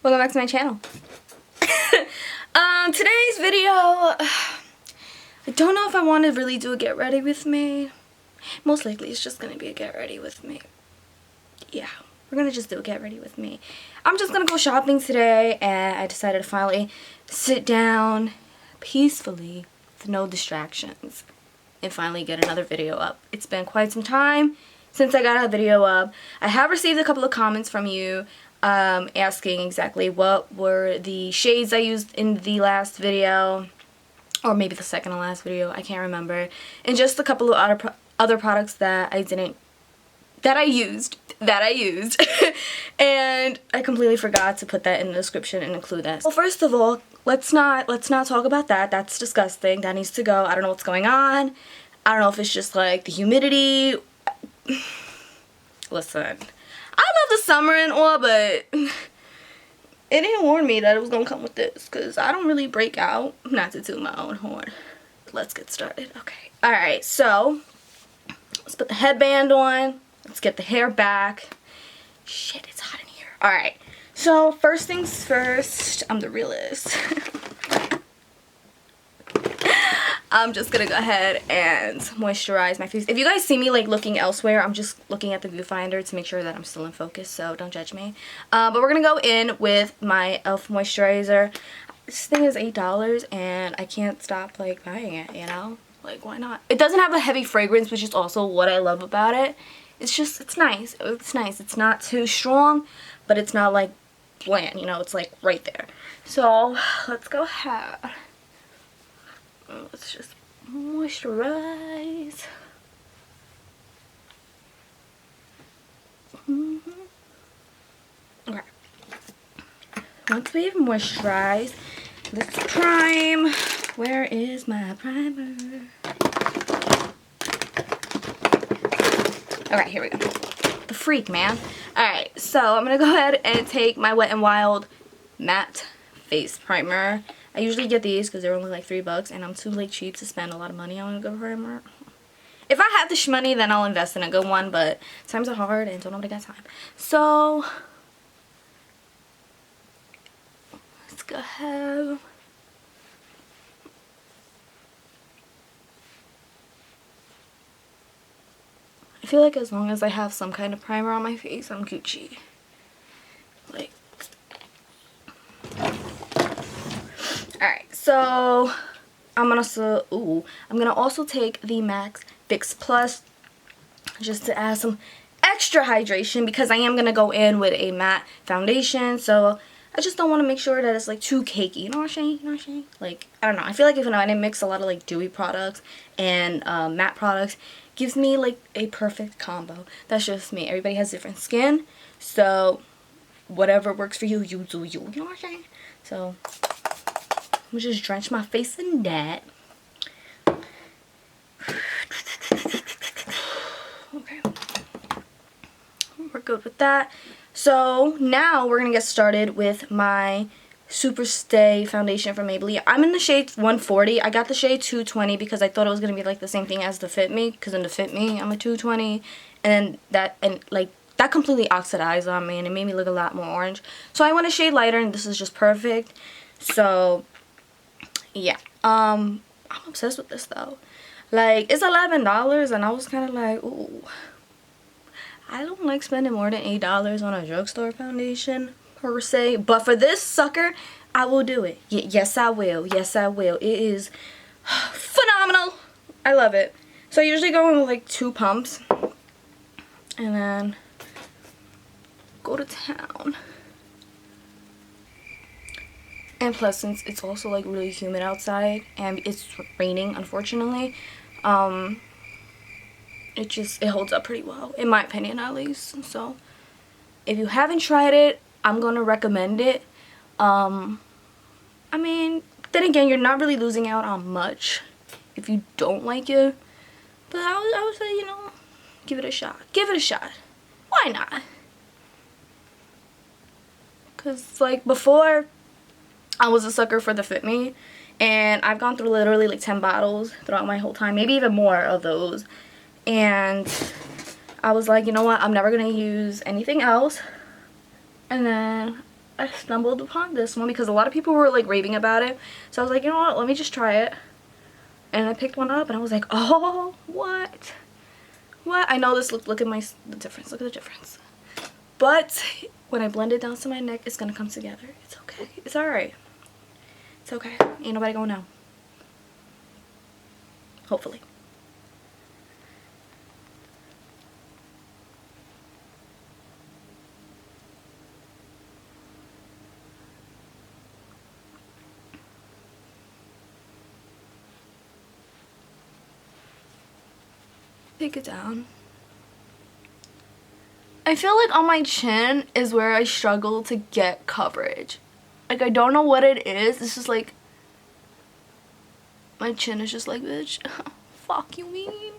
Welcome back to my channel. Today's video, I don't know if I want to really do a get ready with me. Most likely it's just going to be a get ready with me. Yeah, we're going to just do a get ready with me. I'm just going to go shopping today, and I decided to finally sit down peacefully with no distractions and finally get another video up. It's been quite some time since I got a video up. I have received a couple of comments from you asking exactly what were the shades I used in the last video, or maybe the second to last video, I can't remember, and just a couple of other products that I used and I completely forgot to put that in the description and include that. Well, first of all, let's not talk about that. That's disgusting. That needs to go. I don't know what's going on. I don't know if it's just like the humidity. Listen, I love the summer and all, but it didn't warn me that it was gonna come with this, because I don't really break out. Not to toot my own horn. Let's get started. Okay. Alright, so let's put the headband on. Let's get the hair back. Shit, it's hot in here. Alright, so first things first, I'm the realist. I'm just gonna go ahead and moisturize my face. If you guys see me like looking elsewhere, I'm just looking at the viewfinder to make sure that I'm still in focus, so don't judge me. But we're gonna go in with my e.l.f. moisturizer. This thing is $8 and I can't stop like buying it, you know? Like, why not? It doesn't have a heavy fragrance, which is also what I love about it. It's nice. It's nice. It's not too strong, but it's not like bland, you know? It's like right there. So let's go ahead. Let's just moisturize. Okay. Once we've moisturized, let's prime. Where is my primer? Alright, here we go. The freak, man. Alright, so I'm going to go ahead and take my Wet n Wild matte face primer. I usually get these because they're only like $3 and I'm too like cheap to spend a lot of money on a good primer. If I have the money, then I'll invest in a good one, but times are hard and don't nobody got time. So let's go ahead. I feel like as long as I have some kind of primer on my face, I'm Gucci. Like, alright, so I'm gonna also take the MAC Fix Plus just to add some extra hydration, because I am gonna go in with a matte foundation, so I just don't want to make sure that it's like too cakey. You know what I'm saying? You know what I'm saying? Like, I don't know. I feel like if I didn't mix a lot of like dewy products and matte products, gives me like a perfect combo. That's just me. Everybody has different skin, so whatever works for you, you do you. You know what I'm saying? So I'm gonna just drench my face in that. Okay, we're good with that. So now we're gonna get started with my Superstay foundation from Maybelline. I'm in the shade 140. I got the shade 220 because I thought it was gonna be like the same thing as the Fit Me, because in the Fit Me I'm a 220, and that completely oxidized on me and it made me look a lot more orange. So I went a shade lighter and this is just perfect. So yeah, I'm obsessed with this though. Like, it's $11 and I was kind of like, ooh, I don't like spending more than $8 on a drugstore foundation per se, but for this sucker, I will do it. Yes, I will. Yes, I will. It is phenomenal. I love it. So I usually go in with like 2 pumps and then go to town. And plus, since it's also like really humid outside and it's raining, unfortunately, it holds up pretty well, in my opinion at least. So if you haven't tried it, I'm gonna recommend it. I mean, then again, you're not really losing out on much if you don't like it, but I would say, you know, give it a shot. Give it a shot. Why not? Because like before, I was a sucker for the Fit Me, and I've gone through literally like 10 bottles throughout my whole time, maybe even more of those. And I was like, you know what, I'm never gonna use anything else. And then I stumbled upon this one because a lot of people were like raving about it. So I was like, you know what, let me just try it. And I picked one up and I was like, oh, what? What? I know this, look at the difference. Look at the difference. But when I blend it down to my neck, it's going to come together. It's okay. It's alright. It's okay. Ain't nobody going to know. Hopefully. Take it down. I feel like on my chin is where I struggle to get coverage. Like, I don't know what it is. It's just like, my chin is just like, bitch, fuck you mean?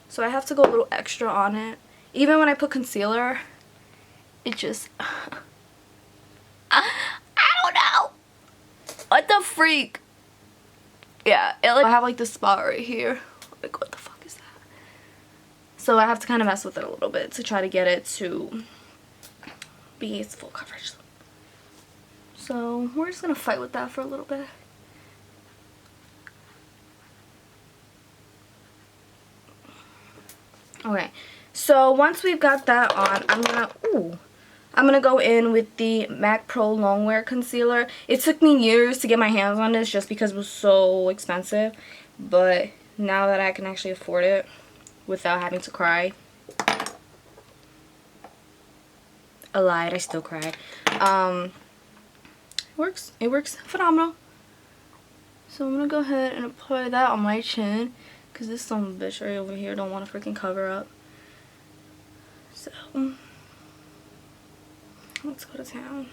So I have to go a little extra on it. Even when I put concealer, it just, I don't know. What the freak? Yeah, I have like this spot right here. Like, what the fuck is that? So I have to kind of mess with it a little bit to try to get it to be its full coverage. So we're just gonna fight with that for a little bit. Okay, so once we've got that on, I'm gonna go in with the MAC Pro Longwear concealer. It took me years to get my hands on this just because it was so expensive, but now that I can actually afford it without having to cry. I lied, I still cried. It works phenomenal. So I'm gonna go ahead and apply that on my chin because this some bitch right over here don't want to freaking cover up. So let's go to town.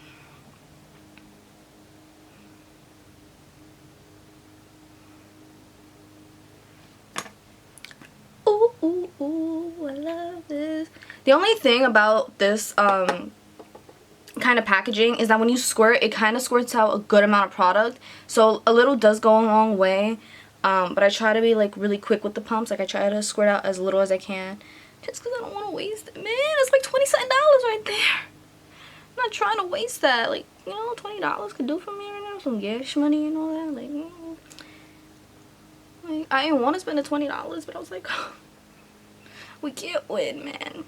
Ooh, ooh, ooh, I love this. The only thing about this kind of packaging is that when you squirt, it kind of squirts out a good amount of product. So a little does go a long way. But I try to be like really quick with the pumps. Like I try to squirt out as little as I can. Just because I don't want to waste it. Man, it's like $27 right there. I'm not trying to waste that. Like, you know, $20 could do for me right now. Some gas money and all that. Like, like I didn't want to spend the $20, but I was like, we can't win, man.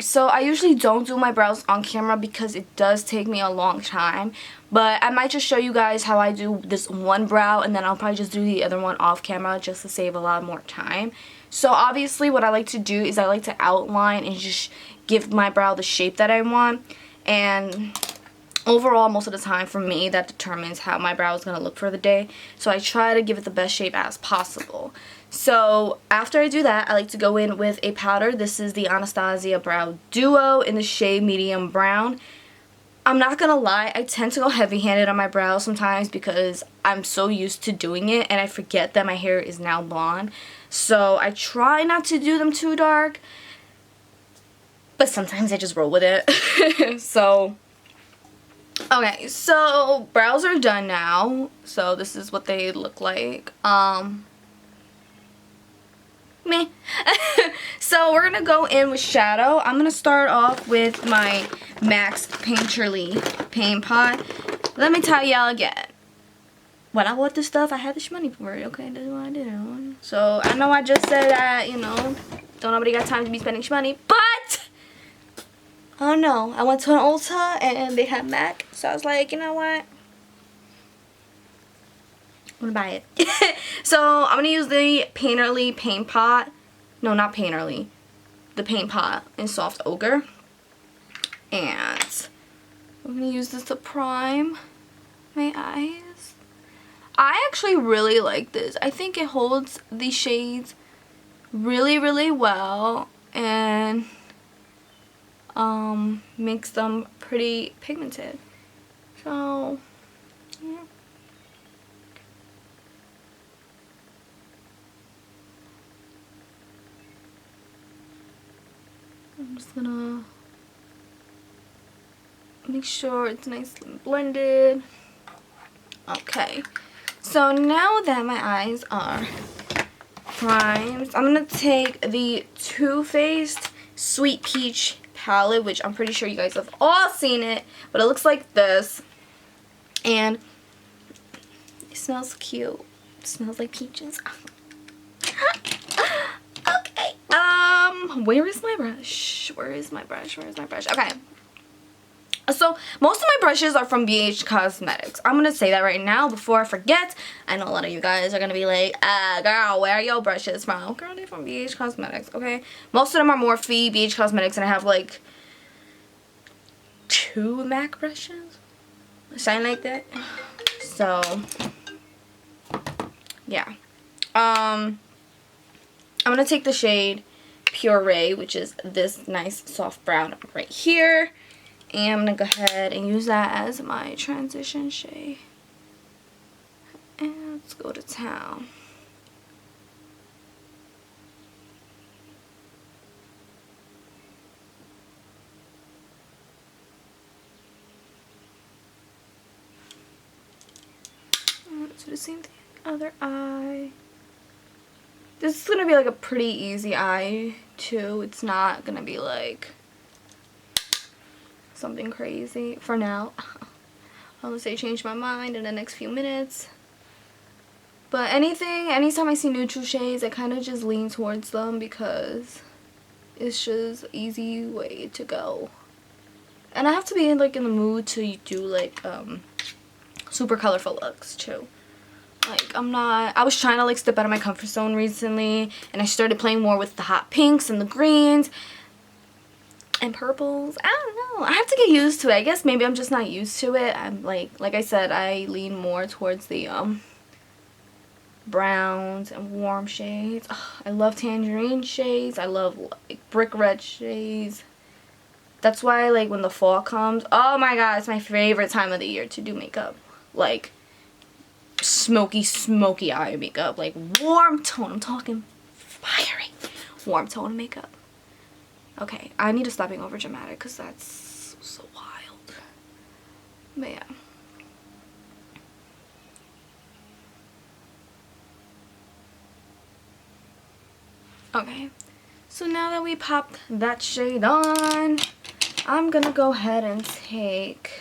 So I usually don't do my brows on camera because it does take me a long time, but I might just show you guys how I do this one brow and then I'll probably just do the other one off camera just to save a lot more time. So obviously what I like to do is I like to outline and just give my brow the shape that I want, and overall most of the time for me that determines how my brow is going to look for the day. So I try to give it the best shape as possible. So after I do that, I like to go in with a powder. This is the Anastasia Brow Duo in the shade medium brown. I'm not gonna lie, I tend to go heavy-handed on my brows sometimes because I'm so used to doing it and I forget that my hair is now blonde. So I try not to do them too dark, but sometimes I just roll with it. So, okay, so brows are done now. So this is what they look like. Meh. So we're gonna go in with shadow. I'm gonna start off with my MAC's Painterly Paint Pot. Let me tell y'all again. When I bought this stuff, I had this money for it. Okay, that's what I did. So I know I just said that, you know, don't nobody got time to be spending money, but I don't know. I went to an Ulta and they had MAC, so I was like, you know what? I'm gonna buy it. So I'm gonna use the Painterly Paint Pot. No, not Painterly. The Paint Pot in Soft Ochre. And I'm gonna use this to prime my eyes. I actually really like this. I think it holds the shades really, really well and makes them pretty pigmented. So, yeah. I'm just gonna make sure it's nicely blended. Okay, so now that my eyes are primed, I'm gonna take the Too Faced Sweet Peach palette, which I'm pretty sure you guys have all seen it, but it looks like this, and it smells cute. It smells like peaches. Okay. Where is my brush? Where is my brush? Where is my brush? Okay. So, most of my brushes are from BH Cosmetics. I'm going to say that right now before I forget. I know a lot of you guys are going to be like, girl, where are your brushes from? Girl, they're from BH Cosmetics, okay? Most of them are Morphe, BH Cosmetics, and I have like 2 MAC brushes. Something like that. So, yeah. I'm going to take the shade Puree, which is this nice soft brown right here. And I'm going to go ahead and use that as my transition shade. And let's go to town. Let's do the same thing. Other eye. This is going to be like a pretty easy eye too. It's not going to be like something crazy for now. Unless I change my mind in the next few minutes. But anytime I see neutral shades, I kind of just lean towards them because it's just an easy way to go. And I have to be in the mood to do like super colorful looks too. Like I was trying to step out of my comfort zone recently, and I started playing more with the hot pinks and the greens and purples. I don't know. I have to get used to it. I guess maybe I'm just not used to it. I'm like I said, I lean more towards the browns and warm shades. Ugh, I love tangerine shades. I love brick red shades. That's why when the fall comes, oh my god, it's my favorite time of the year to do makeup. Like smoky eye makeup, like warm tone. I'm talking fiery warm tone makeup. Okay, I need to stop being over dramatic because that's so wild. But yeah. Okay, so now that we popped that shade on, I'm gonna go ahead and take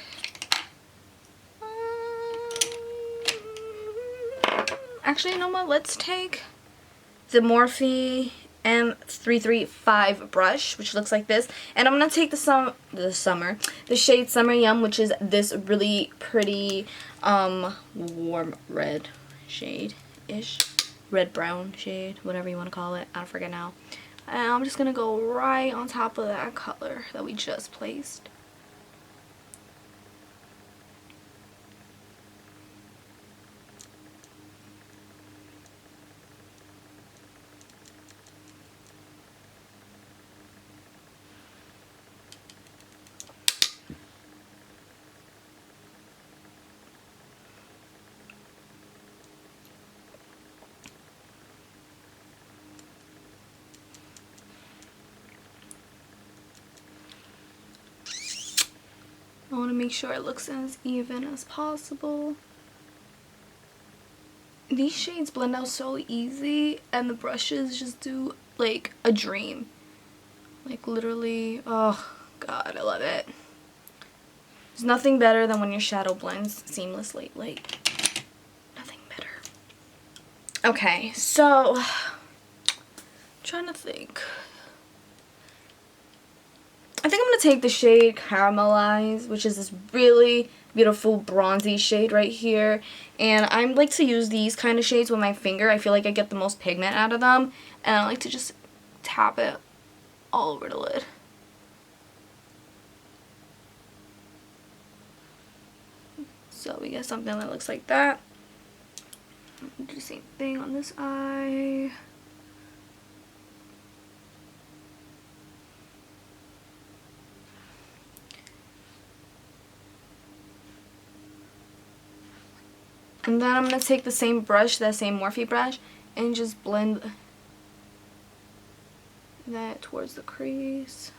actually, you know what? Let's take the Morphe M335 brush, which looks like this, and I'm gonna take the shade Summer Yum, which is this really pretty warm red shade-ish, red brown shade, whatever you want to call it. I forget now. And I'm just gonna go right on top of that color that we just placed. I want to make sure it looks as even as possible. These shades blend out so easy, and the brushes just do like a dream. Like literally, oh god, I love it. There's nothing better than when your shadow blends seamlessly. Like, nothing better. Okay, so I'm trying to think. I think I'm going to take the shade Caramelized, which is this really beautiful bronzy shade right here. And I like to use these kind of shades with my finger. I feel like I get the most pigment out of them. And I like to just tap it all over the lid. So we get something that looks like that. Do the same thing on this eye. And then I'm going to take the same brush, that same Morphe brush, and just blend that towards the crease.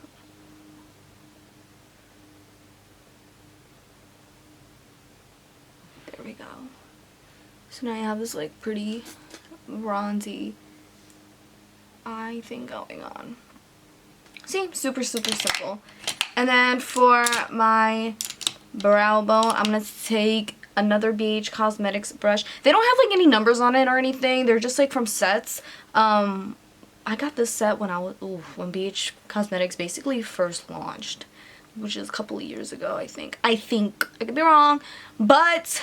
There we go. So now I have this like pretty bronzy eye thing going on. See? Super, super simple. And then for my brow bone, I'm going to take another BEIGE Cosmetics brush. They don't have like any numbers on it or anything. They're just like from sets. I got this set when when BEIGE Cosmetics basically first launched, which is a couple of years ago, I think. I could be wrong, but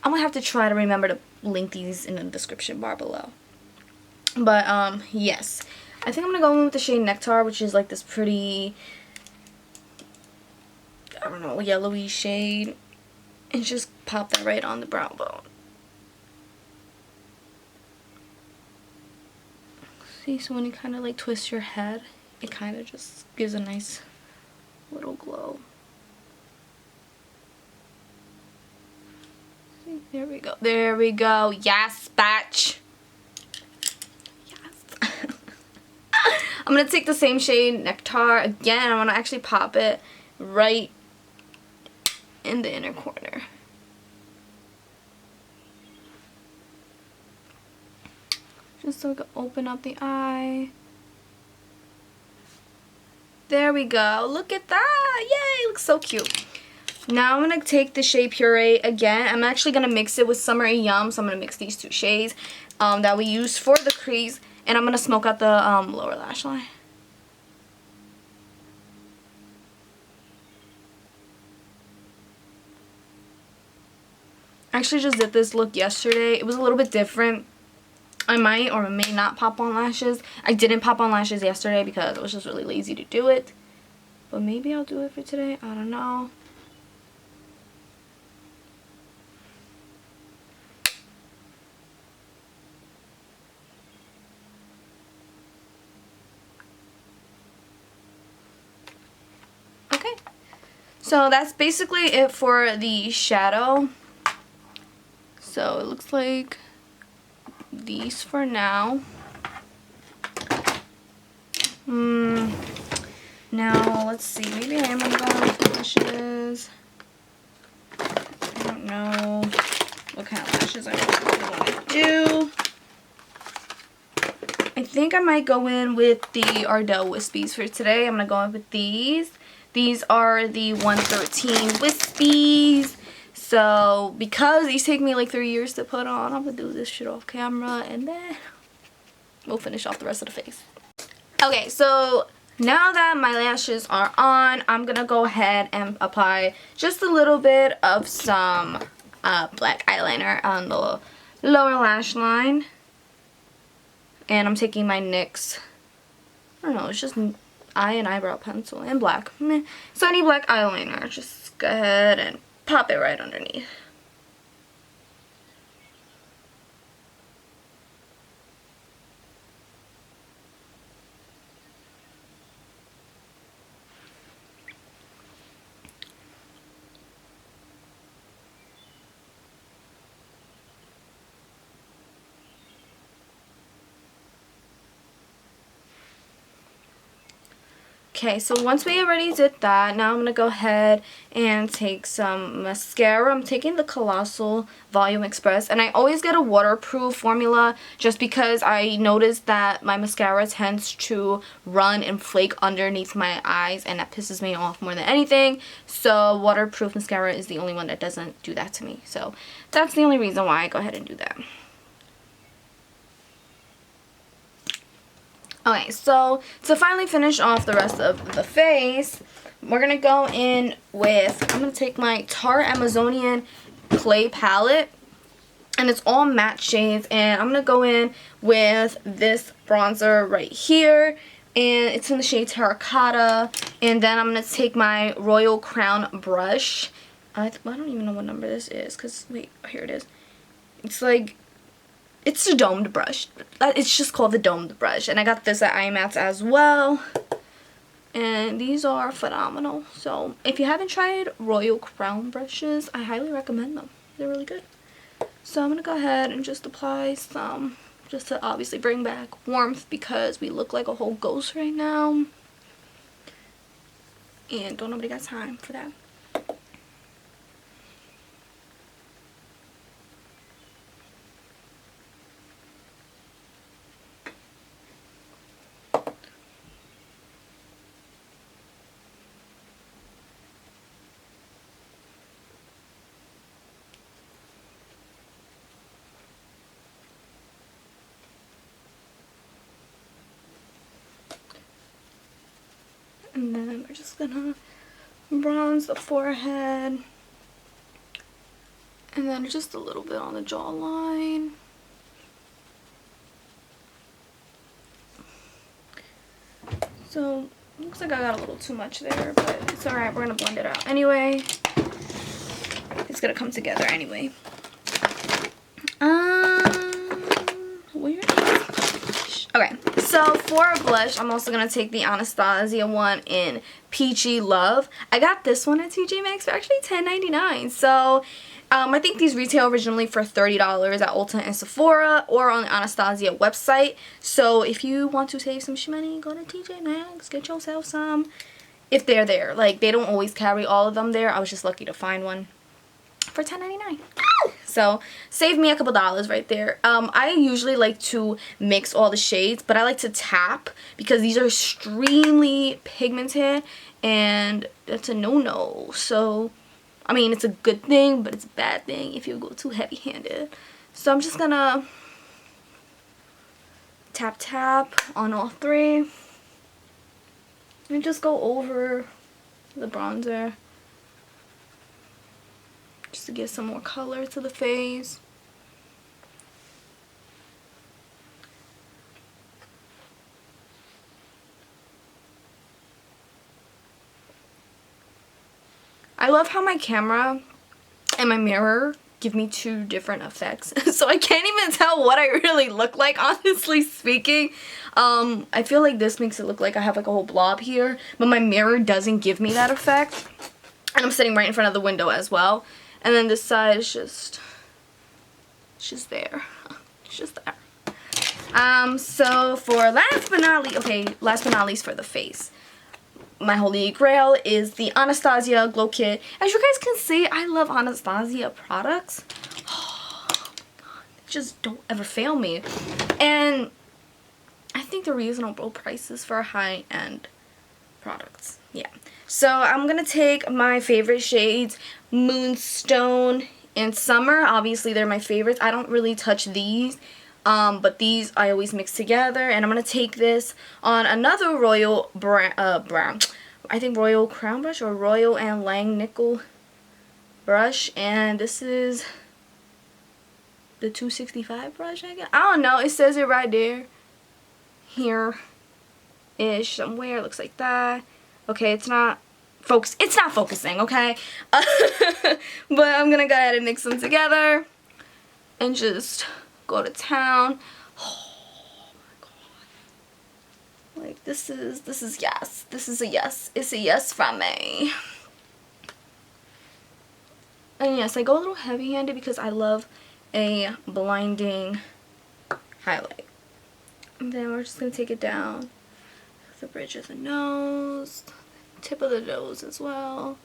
I'm gonna have to try to remember to link these in the description bar below. But yes, I think I'm gonna go in with the shade NECTAR, which is like this pretty, I don't know, yellowy shade. And just pop that right on the brow bone. See, so when you kind of like twist your head, it kind of just gives a nice little glow. See, there we go. There we go. Yes, batch. Yes. I'm going to take the same shade, NECTAR. Again, I'm going to actually pop it right in the inner corner. Just so we can open up the eye. There we go. Look at that. Yay, it looks so cute. Now I'm going to take the shade Puree again. I'm actually going to mix it with Summery Yum. So I'm going to mix these two shades that we use for the crease. And I'm going to smoke out the lower lash line. I actually just did this look yesterday. It was a little bit different. I might or may not pop on lashes. I didn't pop on lashes yesterday because I was just really lazy to do it. But maybe I'll do it for today. I don't know. Okay. So that's basically it for the shadow. So it looks like these for now. Now let's see, maybe I am gonna go with lashes. I don't know what kind of lashes I really want to do. I think I might go in with the Ardell Wispies for today. I'm gonna go in with these. These are the 113 Wispies. So, because these take me like 3 years to put on, I'm going to do this shit off camera and then we'll finish off the rest of the face. Okay, so now that my lashes are on, I'm going to go ahead and apply just a little bit of some black eyeliner on the lower lash line. And I'm taking my NYX, I don't know, it's just eye and eyebrow pencil and black. So any black eyeliner, just go ahead and pop it right underneath. Okay, so once we already did that, now I'm going to go ahead and take some mascara. I'm taking the Colossal Volume Express, and I always get a waterproof formula just because I noticed that my mascara tends to run and flake underneath my eyes, and that pisses me off more than anything. So waterproof mascara is the only one that doesn't do that to me. So that's the only reason why I go ahead and do that. Okay, so to finally finish off the rest of the face, we're going to go in with, I'm going to take my Tarte Amazonian Clay Palette, and it's all matte shades, and I'm going to go in with this bronzer right here, and it's in the shade Terracotta, and then I'm going to take my Royal Crown brush. I don't even know what number this is, because, wait, here it is. It's like, it's a domed brush. It's just called the domed brush. And I got this at IMATS as well. And these are phenomenal. So if you haven't tried Royal Crown brushes, I highly recommend them. They're really good. So I'm going to go ahead and just apply some, just to obviously bring back warmth because we look like a whole ghost right now. And don't nobody got time for that. And then we're just gonna bronze the forehead. And then just a little bit on the jawline. So, looks like I got a little too much there, but it's alright. We're gonna blend it out anyway. It's gonna come together anyway. Where is blush? Okay, so for a blush, I'm also gonna take the Anastasia one in Peachy Love. I got this one at TJ Maxx for actually $10.99. So I think these retail originally for $30 at Ulta and Sephora or on the Anastasia website. So if you want to save some money, go to TJ Maxx, get yourself some. If they're there, like they don't always carry all of them there. I was just lucky to find one for $10.99. So save me a couple dollars right there. I usually like to mix all the shades, but I like to tap because these are extremely pigmented and that's a no-no. So I mean, it's a good thing, but it's a bad thing if you go too heavy-handed. So I'm just gonna tap tap on all three and just go over the bronzer just to give some more color to the face. I love how my camera and my mirror give me two different effects. So I can't even tell what I really look like, honestly speaking. I feel like this makes it look like I have like a whole blob here, but my mirror doesn't give me that effect. And I'm sitting right in front of the window as well. And then this side is just, it's just there. It's just there. So for last but not least for the face. My holy grail is the Anastasia Glow Kit. As you guys can see, I love Anastasia products. Oh my god, they just don't ever fail me. And I think they're reasonable prices for high-end products. Yeah. So I'm going to take my favorite shades, Moonstone and Summer. Obviously, they're my favorites. I don't really touch these. But these I always mix together, and I'm going to take this on another Royal I think Royal Crown brush or Royal and LANGNICKEL brush, and this is the 265 brush, I guess. I don't know, it says it right there, here-ish somewhere, it looks like that. Okay, it's not focusing, okay? But I'm going to go ahead and mix them together and just go to town. Oh my god. Like this is yes. This is a yes. It's a yes from me. And yes, I go a little heavy-handed because I love a blinding highlight. And then we're just gonna take it down the bridge of the nose, tip of the nose as well,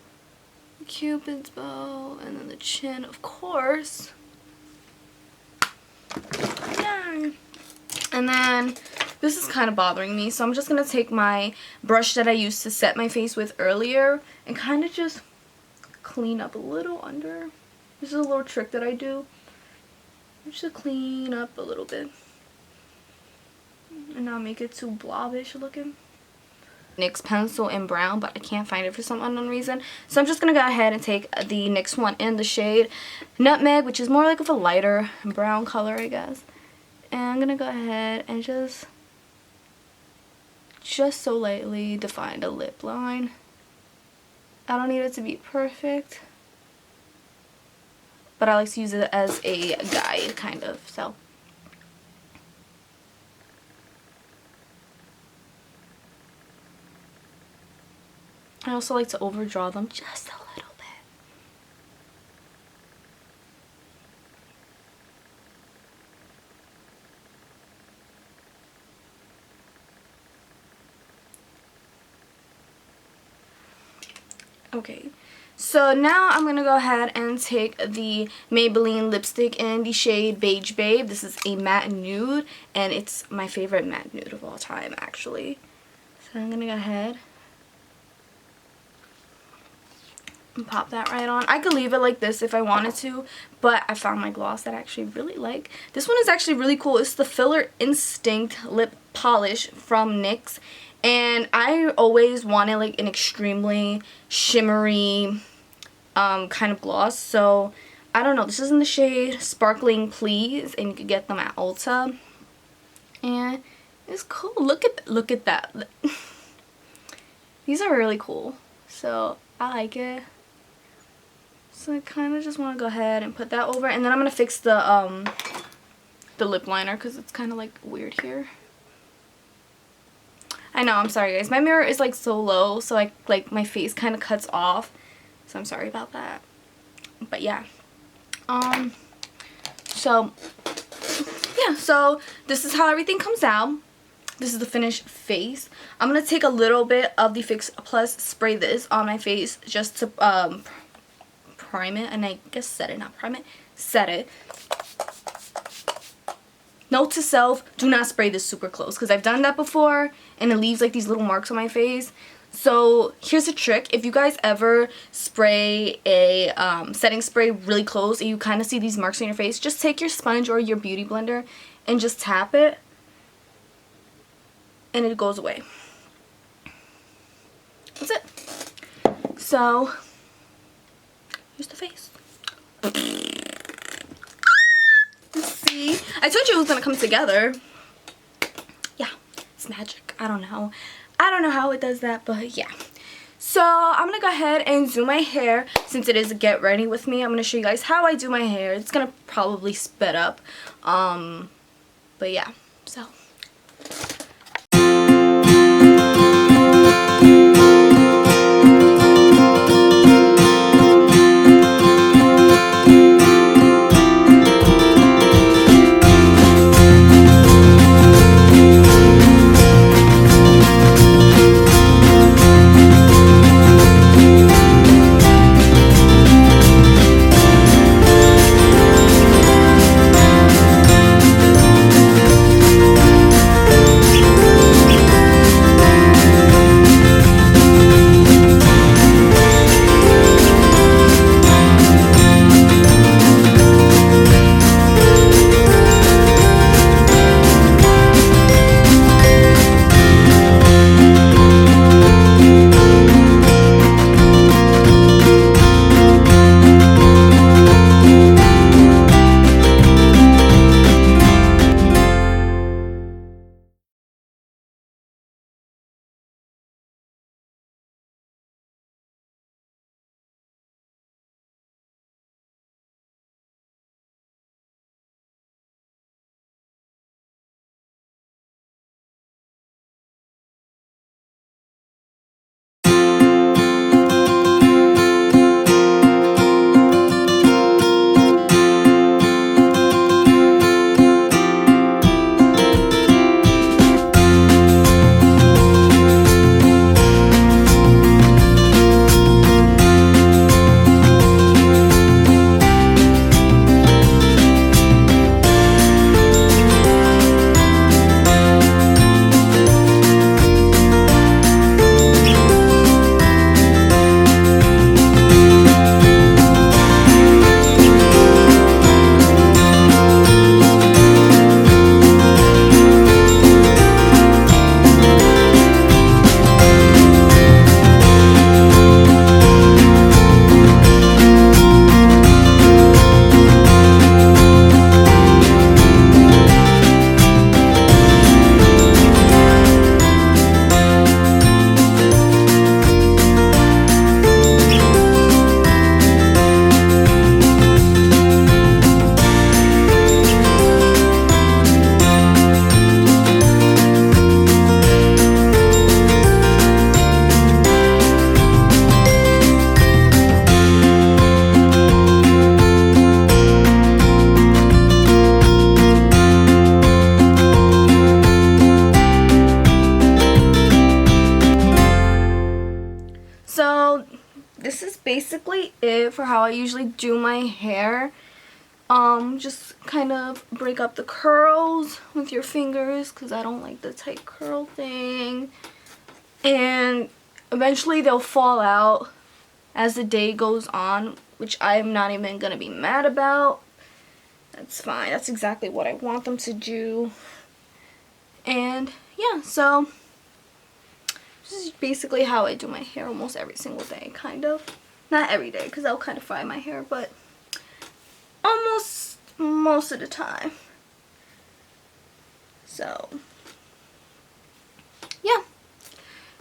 the Cupid's bow, and then the chin, of course. Yeah. And then this is kind of bothering me, so I'm just going to take my brush that I used to set my face with earlier and kind of just clean up a little under. This is a little trick that I do. Just to clean up a little bit. And not make it too blobbish looking. NYX pencil in brown, but I can't find it for some unknown reason. So I'm just going to go ahead and take the NYX one in the shade Nutmeg, which is more like of a lighter brown color, I guess. And I'm going to go ahead and just so lightly define the lip line. I don't need it to be perfect, but I like to use it as a guide, kind of, so. I also like to overdraw them just a little bit. Okay, so now I'm going to go ahead and take the Maybelline lipstick in the shade Beige Babe. This is a matte nude, and it's my favorite matte nude of all time, actually. So I'm going to go ahead and pop that right on. I could leave it like this if I wanted to, but I found my gloss that I actually really like. This one is actually really cool. It's the Filler Instinct Lip Polish from NYX, and I always wanted like an extremely shimmery kind of gloss, so I don't know. This is in the shade Sparkling Please, and you could get them at Ulta, and it's cool. Look at that. These are really cool, so I like it. So I kind of just want to go ahead and put that over, and then I'm going to fix the lip liner because it's kind of like weird here. I know, I'm sorry guys. My mirror is like so low, so like my face kind of cuts off. So I'm sorry about that. But yeah. So yeah, so this is how everything comes out. This is the finished face. I'm going to take a little bit of the Fix Plus, spray this on my face just to prime it, and I guess set it, not prime it, set it. Note to self, do not spray this super close, because I've done that before and it leaves like these little marks on my face. So here's a trick. If you guys ever spray a setting spray really close and you kind of see these marks on your face, just take your sponge or your beauty blender and just tap it and it goes away. That's it. So here's the face. See? I told you it was going to come together. Yeah, it's magic. I don't know. I don't know how it does that, but yeah. So I'm going to go ahead and do my hair since it is a get ready with me. I'm going to show you guys how I do my hair. It's going to probably sped up. But yeah, so. this is basically it for how I usually do my hair. Just kind of break up the curls with your fingers because I don't like the tight curl thing. And eventually they'll fall out as the day goes on, which I'm not even going to be mad about. That's fine. That's exactly what I want them to do. And yeah, so this is basically how I do my hair almost every single day, kind of. Not every day because I'll kind of fry my hair, but almost most of the time. So yeah.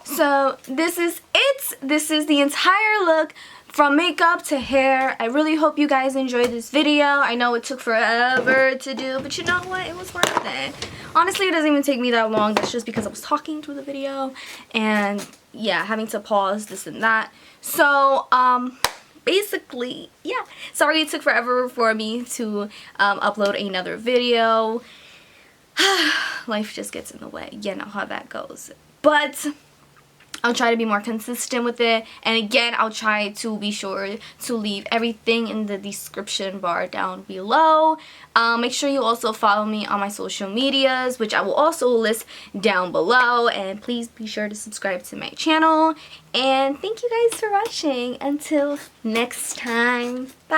So this is it. This is the entire look from makeup to hair. I really hope you guys enjoyed this video. I know it took forever to do, but you know what? It was worth it. Honestly, it doesn't even take me that long. That's just because I was talking through the video and yeah, having to pause this and that. So basically, yeah, sorry it took forever for me to upload another video. Life just gets in the way. You know how that goes. But I'll try to be more consistent with it. And again, I'll try to be sure to leave everything in the description bar down below. Make sure you also follow me on my social medias, which I will also list down below. And please be sure to subscribe to my channel. And thank you guys for watching. Until next time. Bye.